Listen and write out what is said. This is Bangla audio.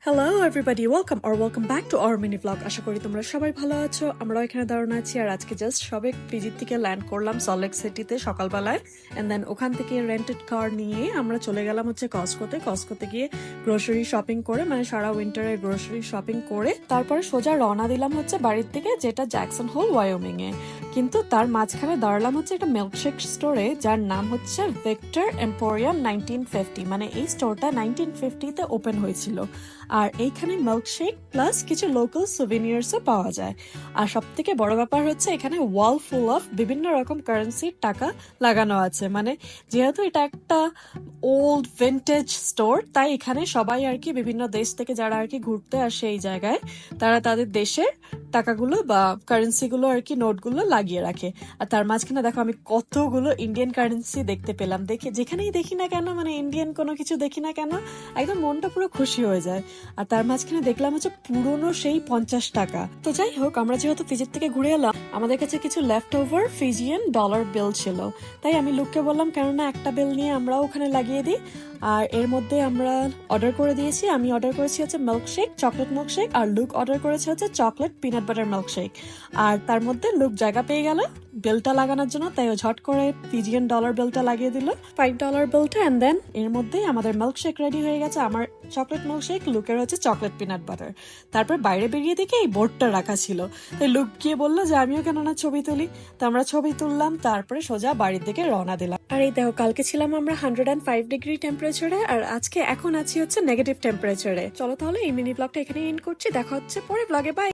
Hello everybody, welcome back to our mini blog. আশা করি তোমরা সবাই ভালো আছো। আমরাও এখানে দাঁড়ানো আছি। আর আজকে জাস্ট সবে পিজি থেকে ল্যান্ড করলাম সল্ট লেক সিটিতে সকালবেলায়। এন্ড দেন ওখান থেকে রেন্টেড কার নিয়ে আমরা চলে গেলাম হচ্ছে কস্কোতে গিয়ে গ্রোসারি শপিং করে, মানে সারা উইন্টারের গ্রোসারি শপিং করে তারপরে সোজা রওনা দিলাম হচ্ছে বাড়ির থেকে, যেটা জ্যাকসন হোল ওয়াইওমিং এ। কিন্তু তার মাঝখানে দাঁড়ালাম হচ্ছে একটা মিল্কশেক স্টোরে, যার নাম হচ্ছে ভিক্টর এম্পোরিয়াম 1950। মানে এই স্টোরটা 1950-তে ওপেন হয়েছিল। আর এইখানে মিল্কশেক প্লাস কিছু লোকাল সুভিনিয়ার্সও পাওয়া যায়। আর সব থেকে বড় ব্যাপার হচ্ছে এখানে ওয়াল ফুল অফ বিভিন্ন রকম কারেন্সির টাকা লাগানো আছে। মানে যেহেতু এটা একটা ওল্ড ভিন্টেজ স্টোর, তাই এখানে সবাই আর কি বিভিন্ন দেশ থেকে যারা আর কি ঘুরতে আসে এই জায়গায়, তারা তাদের দেশের টাকাগুলো বা কারেন্সিগুলো আর কি নোটগুলো লাগিয়ে রাখে। আর তার মাঝখানে দেখো আমি কতগুলো ইন্ডিয়ান কারেন্সি দেখতে পেলাম। দেখে যেখানেই দেখি না কেন, মানে ইন্ডিয়ান কোনো কিছু দেখি না কেন, একদম মনটা পুরো খুশি হয়ে যায়। আর তার মাঝখানে দেখলাম হচ্ছে পুরনো সেই 50 টাকা। তো যাই হোক, আমরা যেহেতু ফিজির থেকে ঘুরে এলাম, আমাদের কাছে কিছু লেফট ওভার ফিজিয়ান ডলার বিল ছিল। তাই আমি লুককে বললাম কেননা একটা বিল নিয়ে আমরাও ওখানে লাগিয়ে দিই। আর এর মধ্যে আমরা অর্ডার করে দিয়েছি। আমি অর্ডার করেছি হচ্ছে মিল্কশেক, চকলেট মিল্কশেক, আর লুক অর্ডার করেছে হচ্ছে চকলেট পিনাট বাটার মিল্কশেক। আর তার মধ্যে লুক জায়গা পেয়ে গেল বিলটা লাগানোর জন্য, তাই ও ঝট করে ফিজিয়ান ডলার বিলটা লাগিয়ে দিল, $5 বিলটা। এন্ড দেন এর মধ্যেই আমাদের মিল্কশেক রেডি হয়ে গেছে। আমার চকলেট মিল্কশেক, লুকের হচ্ছে চকলেট পিনাট বাটার। তারপর বাইরে বেরিয়ে দেখে এই বোর্ডটা রাখা ছিল, তাই লুক গিয়ে বললো যে আমিও কেন না ছবি তুলি। তো আমরা ছবি তুললাম, তারপরে সোজা বাড়ির দিকে রওনা দিলাম। আর এই দেখো, কালকে ছিলাম আমরা 105 ডিগ্রি টেম্পারেচারে, আর আজকে এখন আছি হচ্ছে নেগেটিভ টেম্পারেচারে। চলো তাহলে এই মিনি ব্লগটা এখানে এন্ড করছি। দেখা হচ্ছে পরে ব্লগে। বাই।